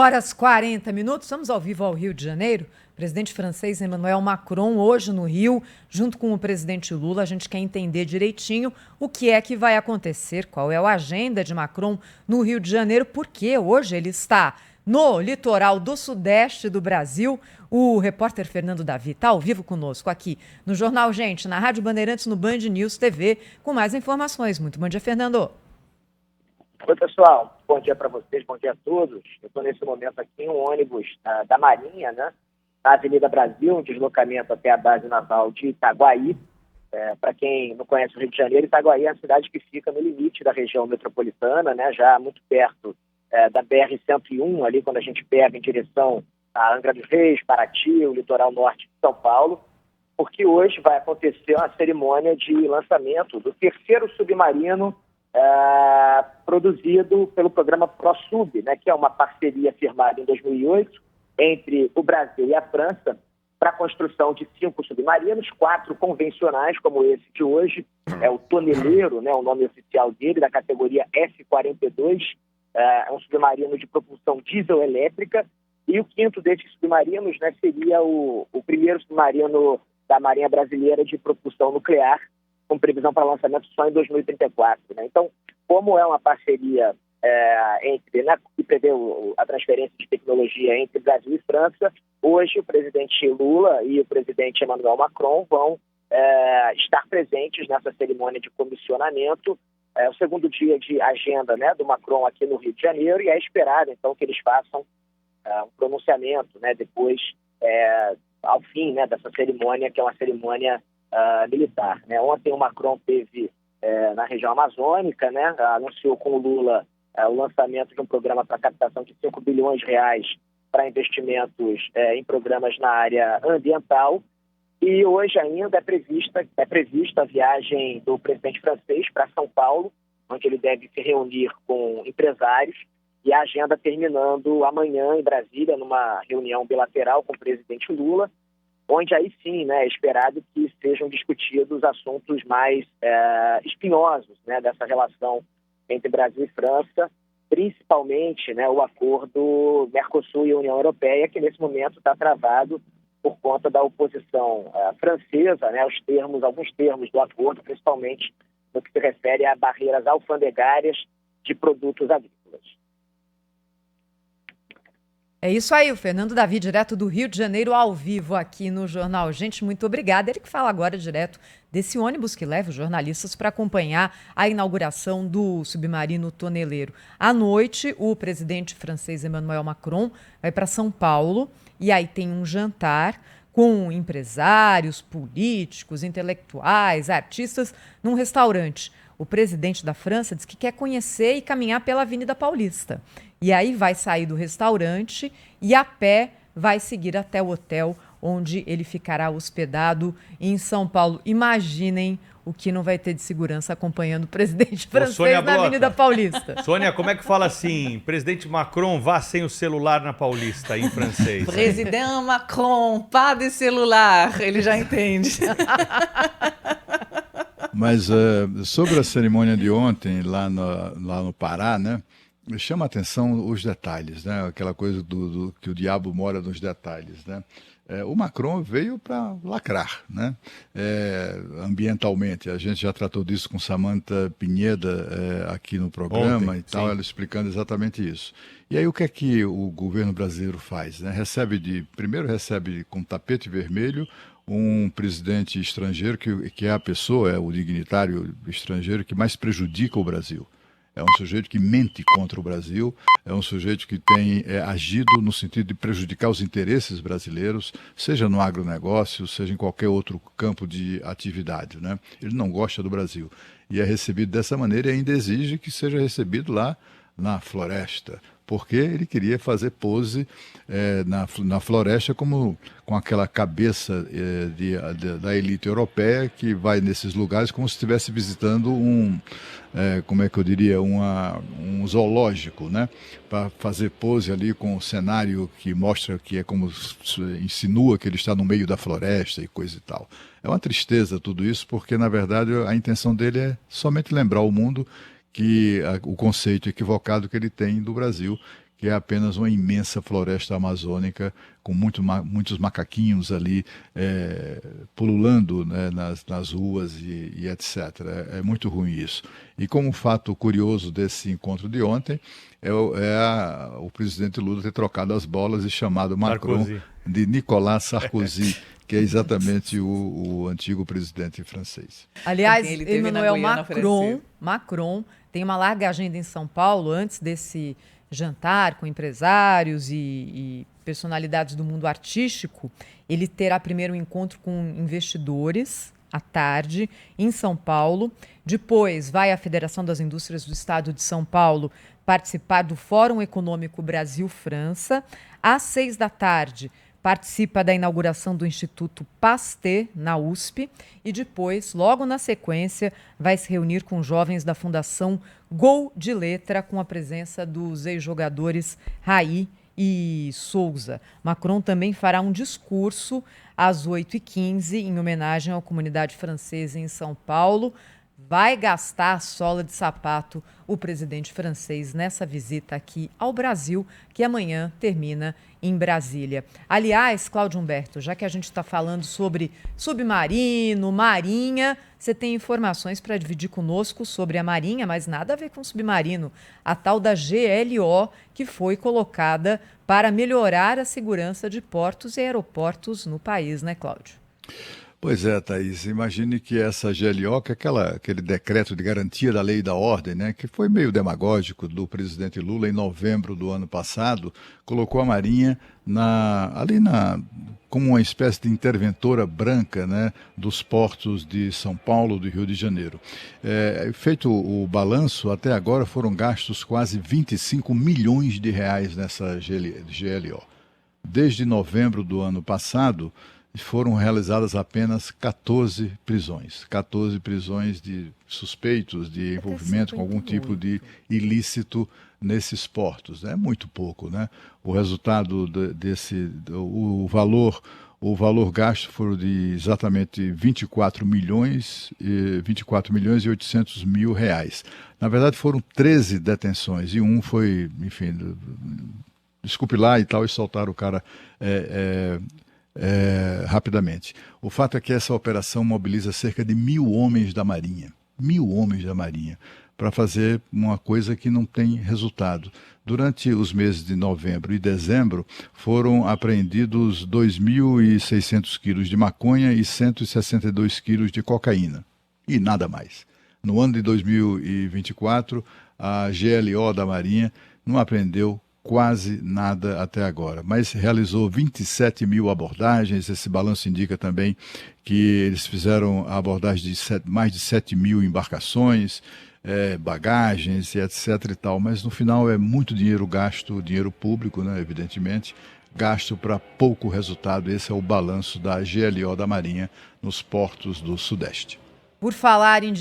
Horas 40 minutos, estamos ao vivo ao Rio de Janeiro. O presidente francês Emmanuel Macron hoje no Rio, junto com o presidente Lula. A gente quer entender direitinho o que é que vai acontecer, qual é a agenda de Macron no Rio de Janeiro, porque hoje ele está no litoral do sudeste do Brasil. O repórter Fernando Davi está ao vivo conosco aqui no Jornal Gente, na Rádio Bandeirantes, no Band News TV, com mais informações. Muito bom dia, Fernando. Oi, pessoal. Bom dia para vocês, bom dia a todos. Eu estou nesse momento aqui em um ônibus da Marinha, né, na Avenida Brasil, um deslocamento até a base naval de Itaguaí. Para quem não conhece o Rio de Janeiro, Itaguaí é a cidade que fica no limite da região metropolitana, né, já muito perto da BR-101, ali quando a gente pega em direção a Angra dos Reis, Paraty, o litoral norte de São Paulo, porque hoje vai acontecer uma cerimônia de lançamento do terceiro submarino produzido pelo programa ProSub, né, que é uma parceria firmada em 2008 entre o Brasil e a França para a construção de 5 submarinos, 4 convencionais, como esse de hoje, é o Toneleiro, né, o nome oficial dele, da categoria F-42, é um submarino de propulsão diesel-elétrica, e o quinto desses submarinos, né, seria o primeiro submarino da Marinha Brasileira de propulsão nuclear, com previsão para lançamento só em 2034. Né? Então, como é uma parceria que prevê a transferência de tecnologia entre Brasil e França, hoje o presidente Lula e o presidente Emmanuel Macron vão estar presentes nessa cerimônia de comissionamento. É o segundo dia de agenda, né, do Macron aqui no Rio de Janeiro, e é esperado, então, que eles façam um pronunciamento, né, depois, ao fim, né, dessa cerimônia, que é uma cerimônia militar. Né? Ontem o Macron esteve na região amazônica, né? Anunciou com o Lula o lançamento de um programa para captação de 5 bilhões de reais para investimentos em programas na área ambiental. E hoje ainda é prevista a viagem do presidente francês para São Paulo, onde ele deve se reunir com empresários, e a agenda terminando amanhã em Brasília, numa reunião bilateral com o presidente Lula, onde aí sim, né, é esperado que sejam discutidos assuntos mais espinhosos, né, dessa relação entre Brasil e França, principalmente, né, o acordo Mercosul e União Europeia, que nesse momento está travado por conta da oposição francesa, né, alguns termos do acordo, principalmente no que se refere a barreiras alfandegárias de produtos agrícolas. É isso aí, o Fernando Davi, direto do Rio de Janeiro, ao vivo aqui no Jornal Gente. Muito obrigada. Ele que fala agora direto desse ônibus que leva os jornalistas para acompanhar a inauguração do submarino Toneleiro. À noite, o presidente francês Emmanuel Macron vai para São Paulo e aí tem um jantar com empresários, políticos, intelectuais, artistas, num restaurante. O presidente da França diz que quer conhecer e caminhar pela Avenida Paulista. E aí vai sair do restaurante e a pé vai seguir até o hotel onde ele ficará hospedado em São Paulo. Imaginem o que não vai ter de segurança acompanhando o presidente francês na Avenida Paulista. Sônia, como é que fala assim? Presidente Macron, vá sem o celular na Paulista, em francês. Presidente Macron, pas de celular. Ele já entende. Mas sobre a cerimônia de ontem, lá no Pará, né? Chama a atenção os detalhes, né? Aquela coisa que o diabo mora nos detalhes, né? O Macron veio para lacrar, né? Ambientalmente. A gente já tratou disso com Samantha Pinheda aqui no programa ontem, e tal, ela explicando exatamente isso. E aí o que é que o governo brasileiro faz, né? Primeiro recebe com tapete vermelho um presidente estrangeiro que é a pessoa, é o dignitário estrangeiro que mais prejudica o Brasil. É um sujeito que mente contra o Brasil, é um sujeito que tem agido no sentido de prejudicar os interesses brasileiros, seja no agronegócio, seja em qualquer outro campo de atividade, né? Ele não gosta do Brasil e é recebido dessa maneira e ainda exige que seja recebido lá na floresta, porque ele queria fazer pose na floresta com aquela cabeça da elite europeia que vai nesses lugares como se estivesse visitando como é que eu diria, um zoológico, né? Para fazer pose ali com o cenário que mostra que é como insinua que ele está no meio da floresta e coisa e tal. É uma tristeza tudo isso, porque na verdade a intenção dele é somente lembrar ao mundo que o conceito equivocado que ele tem do Brasil, que é apenas uma imensa floresta amazônica com muitos macaquinhos ali pululando, né, nas ruas e etc. É muito ruim isso. E como fato curioso desse encontro de ontem, o presidente Lula ter trocado as bolas e chamado Macron de Nicolas Sarkozy, que é exatamente o antigo presidente francês. Aliás, Emmanuel Macron tem uma larga agenda em São Paulo antes desse jantar com empresários e personalidades do mundo artístico. Ele terá primeiro um encontro com investidores à tarde em São Paulo. Depois vai à Federação das Indústrias do Estado de São Paulo participar do Fórum Econômico Brasil-França. Às 18h participa da inauguração do Instituto Pasteur, na USP, e depois, logo na sequência, vai se reunir com jovens da Fundação Gol de Letra, com a presença dos ex-jogadores Raí e Souza. Macron também fará um discurso às 8h15, em homenagem à comunidade francesa em São Paulo. Vai gastar a sola de sapato o presidente francês nessa visita aqui ao Brasil, que amanhã termina em Brasília. Aliás, Cláudio Humberto, já que a gente está falando sobre submarino, marinha, você tem informações para dividir conosco sobre a marinha, mas nada a ver com submarino, a tal da GLO, que foi colocada para melhorar a segurança de portos e aeroportos no país, né, Cláudio? Pois é, Thaís, imagine que essa GLO, que é aquele decreto de garantia da lei e da ordem, né, que foi meio demagógico do presidente Lula em novembro do ano passado, colocou a Marinha como uma espécie de interventora branca, né, dos portos de São Paulo, do Rio de Janeiro. Feito o balanço, até agora foram gastos quase 25 milhões de reais nessa GLO. Desde novembro do ano passado, foram realizadas apenas 14 prisões. 14 prisões de suspeitos de envolvimento com algum tipo de ilícito nesses portos. É muito pouco, né? O resultado o valor gasto foi de exatamente 24 milhões e 800 mil reais. Na verdade, foram 13 detenções e um foi, enfim, desculpe lá e tal, e soltaram o cara rapidamente. O fato é que essa operação mobiliza cerca de 1.000 homens da Marinha. 1.000 homens da Marinha para fazer uma coisa que não tem resultado. Durante os meses de novembro e dezembro, foram apreendidos 2.600 quilos de maconha e 162 quilos de cocaína. E nada mais. No ano de 2024, a GLO da Marinha não apreendeu quase nada até agora, mas realizou 27 mil abordagens. Esse balanço indica também que eles fizeram a abordagem de mais de 7 mil embarcações, bagagens e etc. e tal, mas no final é muito dinheiro gasto, dinheiro público, né, evidentemente, gasto para pouco resultado. Esse é o balanço da GLO da Marinha nos portos do Sudeste. Por falar em